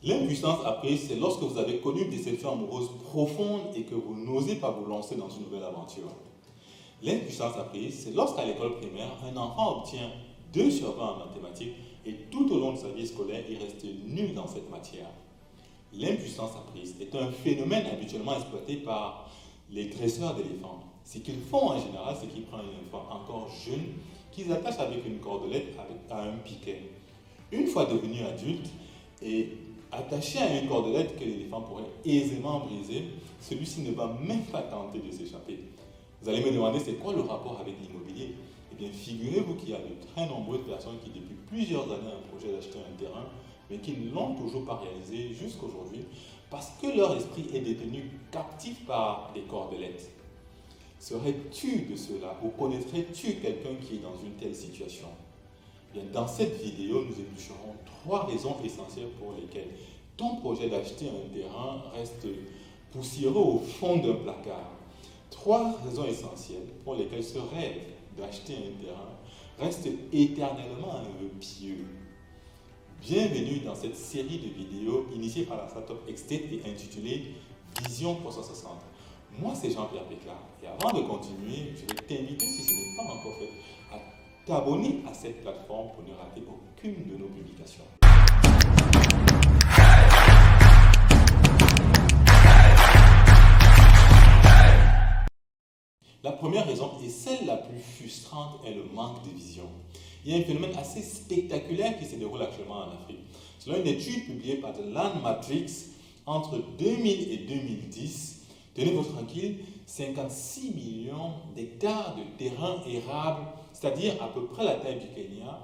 L'impuissance apprise, c'est lorsque vous avez connu une déception amoureuse profonde et que vous n'osez pas vous lancer dans une nouvelle aventure. L'impuissance apprise, c'est lorsqu'à l'école primaire, un enfant obtient 2 sur 20 en mathématiques et tout au long de sa vie scolaire, il reste nul dans cette matière. L'impuissance apprise est un phénomène habituellement exploité par les dresseurs d'éléphants. Ce qu'ils font en général, c'est qu'ils prennent un éléphant encore jeune, qu'ils attachent avec une cordelette à un piquet. Une fois devenu adulte et attaché à une cordelette que l'éléphant pourrait aisément briser, celui-ci ne va même pas tenter de s'échapper. Vous allez me demander c'est quoi le rapport avec l'immobilier? Eh bien, figurez-vous qu'il y a de très nombreuses personnes qui depuis plusieurs années ont un projet d'acheter un terrain, mais qui ne l'ont toujours pas réalisé jusqu'aujourd'hui parce que leur esprit est détenu captif par des cordelettes. Serais-tu de cela ou connaîtrais-tu quelqu'un qui est dans une telle situation? Bien, dans cette vidéo, nous éplucherons 3 raisons essentielles pour lesquelles ton projet d'acheter un terrain reste poussiéreux au fond d'un placard. 3 raisons essentielles pour lesquelles ce rêve d'acheter un terrain reste éternellement un vœu pieux. Bienvenue dans cette série de vidéos initiée par la startup Extate et intitulée Vision 360. Moi, c'est Jean-Pierre Péclard. Et avant de continuer, je vais t'inviter, si ce n'est pas encore fait, à t'abonner à cette plateforme pour ne rater aucune de nos publications. La première raison, et celle la plus frustrante, est le manque de vision. Il y a un phénomène assez spectaculaire qui se déroule actuellement en Afrique. Selon une étude publiée par The Land Matrix, entre 2000 et 2010, tenez-vous tranquille, 56 millions d'hectares de terrains érables, c'est-à-dire à peu près la taille du Kenya,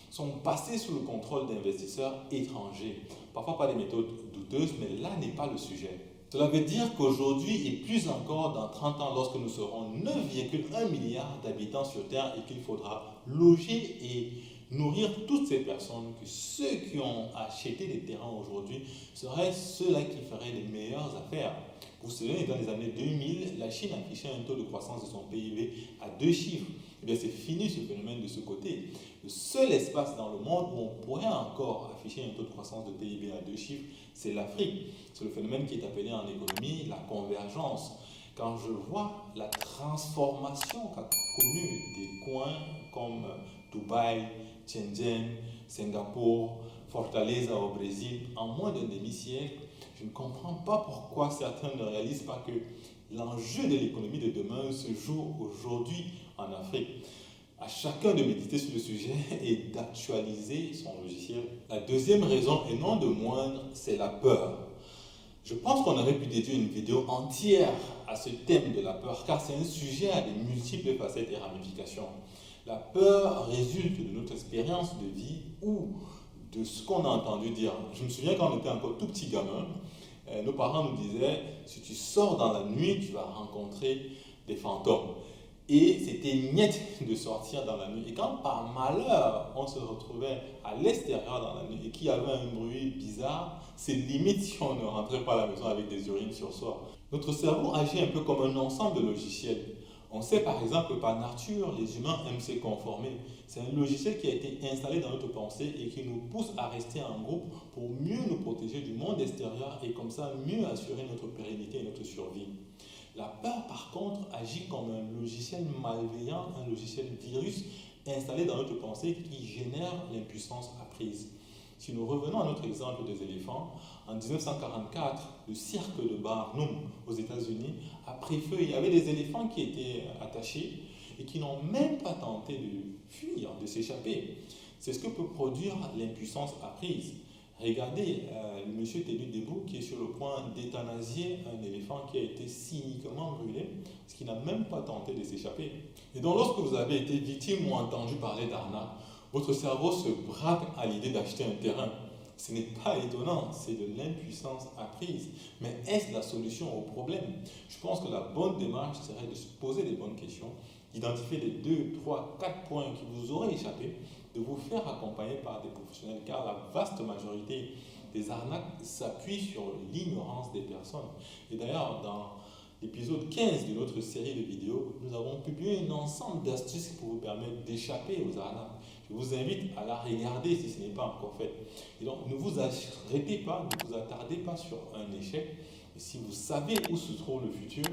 sont passés sous le contrôle d'investisseurs étrangers. Parfois par des méthodes douteuses, mais là n'est pas le sujet. Cela veut dire qu'aujourd'hui, et plus encore dans 30 ans, lorsque nous serons 9,1 milliards d'habitants sur Terre et qu'il faudra loger et nourrir toutes ces personnes, que ceux qui ont acheté des terrains aujourd'hui seraient ceux-là qui feraient les meilleures affaires. Vous vous souvenez, dans les années 2000, la Chine affichait un taux de croissance de son PIB à 2 chiffres. Eh bien, c'est fini ce phénomène de ce côté. Le seul espace dans le monde où on pourrait encore afficher un taux de croissance de PIB à 2 chiffres, c'est l'Afrique. C'est le phénomène qui est appelé en économie la convergence. Quand je vois la transformation qu'a connue des coins comme Dubaï, Shenzhen, Singapour, Fortaleza au Brésil, en moins d'un demi-siècle, je ne comprends pas pourquoi certains ne réalisent pas que l'enjeu de l'économie de demain se joue aujourd'hui en Afrique. À chacun de méditer sur le sujet et d'actualiser son logiciel. La deuxième raison, et non de moindre, c'est la peur. Je pense qu'on aurait pu dédier une vidéo entière à ce thème de la peur, car c'est un sujet à des multiples facettes et ramifications. La peur résulte de notre expérience de vie ou de ce qu'on a entendu dire. Je me souviens quand on était encore tout petit gamin, nos parents nous disaient, si tu sors dans la nuit, tu vas rencontrer des fantômes. Et c'était niette de sortir dans la nuit. Et quand par malheur, on se retrouvait à l'extérieur dans la nuit et qu'il y avait un bruit bizarre, c'est limite si on ne rentrait pas à la maison avec des urines sur soi. Notre cerveau agit un peu comme un ensemble de logiciels. On sait par exemple que par nature, les humains aiment se conformer. C'est un logiciel qui a été installé dans notre pensée et qui nous pousse à rester en groupe pour mieux nous protéger du monde extérieur et comme ça mieux assurer notre pérennité et notre survie. La peur, par contre, agit comme un logiciel malveillant, un logiciel virus installé dans notre pensée qui génère l'impuissance apprise. Si nous revenons à notre exemple des éléphants, en 1944, le cirque de Barnum aux États-Unis a pris feu. Il y avait des éléphants qui étaient attachés et qui n'ont même pas tenté de fuir, de s'échapper. C'est ce que peut produire l'impuissance apprise. Regardez le monsieur tenu debout qui est sur le point d'euthanasier un éléphant qui a été cyniquement brûlé, parce qu'il n'a même pas tenté de s'échapper. Et donc lorsque vous avez été victime ou entendu parler d'arnaque, votre cerveau se braque à l'idée d'acheter un terrain. Ce n'est pas étonnant, c'est de l'impuissance apprise. Mais est-ce la solution au problème? Je pense que la bonne démarche serait de se poser des bonnes questions, d'identifier les 2, 3, 4 points qui vous auraient échappé, de vous faire accompagner par des professionnels, car la vaste majorité des arnaques s'appuie sur l'ignorance des personnes. Et d'ailleurs, dans l'épisode 15 de notre série de vidéos, nous avons publié un ensemble d'astuces pour vous permettre d'échapper aux arnaques. Je Je vous invite à la regarder si ce n'est pas encore fait. Et donc, ne vous arrêtez pas, ne vous attardez pas sur un échec. Et si vous savez où se trouve le futur,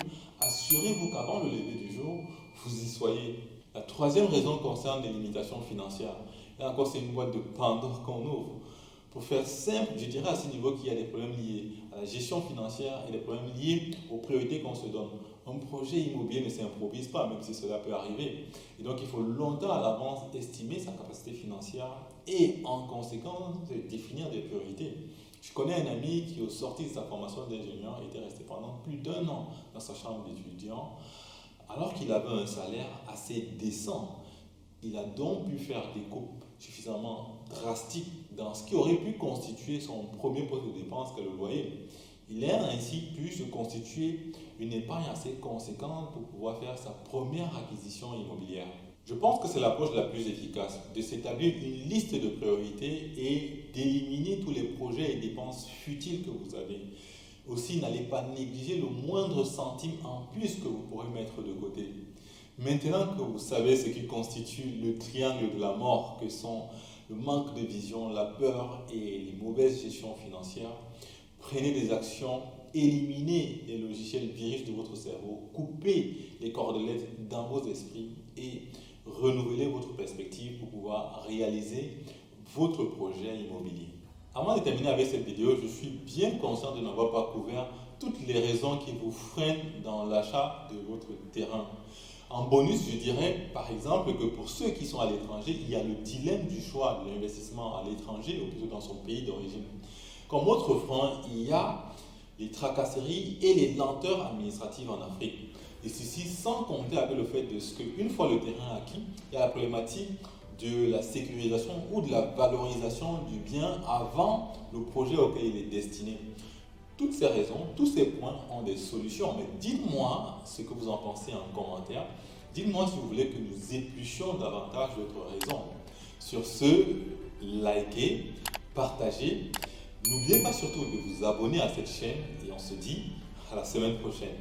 assurez-vous qu'avant le lever du jour, vous y soyez. La troisième raison concerne les limitations financières. Là encore, c'est une boîte de Pandore qu'on ouvre. Pour faire simple, je dirais à ce niveau qu'il y a des problèmes liés à la gestion financière et des problèmes liés aux priorités qu'on se donne. Un projet immobilier ne s'improvise pas, même si cela peut arriver. Et donc, il faut longtemps à l'avance estimer sa capacité financière et, en conséquence, définir des priorités. Je connais un ami qui, au sorti de sa formation d'ingénieur, était resté pendant plus d'1 an dans sa chambre d'étudiant, alors qu'il avait un salaire assez décent. Il a donc pu faire des coupes suffisamment drastiques dans ce qui aurait pu constituer son premier poste de dépense qu'est le loyer. Il a ainsi pu se constituer une épargne assez conséquente pour pouvoir faire sa première acquisition immobilière. Je pense que c'est l'approche la plus efficace, de s'établir une liste de priorités et d'éliminer tous les projets et dépenses futiles que vous avez. Aussi, n'allez pas négliger le moindre centime en plus que vous pourrez mettre de côté. Maintenant que vous savez ce qui constitue le triangle de la mort, que sont le manque de vision, la peur et les mauvaises gestions financières, prenez des actions, éliminez les logiciels virus de votre cerveau, coupez les cordelettes dans vos esprits et renouvelez votre perspective pour pouvoir réaliser votre projet immobilier. Avant de terminer avec cette vidéo, je suis bien conscient de n'avoir pas couvert toutes les raisons qui vous freinent dans l'achat de votre terrain. En bonus, je dirais par exemple que pour ceux qui sont à l'étranger, il y a le dilemme du choix de l'investissement à l'étranger ou plutôt dans son pays d'origine. Comme autre frein, il y a les tracasseries et les lenteurs administratives en Afrique. Et ceci sans compter avec le fait de ce qu'une fois le terrain acquis, il y a la problématique de la sécurisation ou de la valorisation du bien avant le projet auquel il est destiné. Toutes ces raisons, tous ces points ont des solutions, mais dites-moi ce que vous en pensez en commentaire. Dites-moi si vous voulez que nous épluchions davantage d'autres raisons. Sur ce, likez, partagez. N'oubliez pas surtout de vous abonner à cette chaîne et on se dit à la semaine prochaine.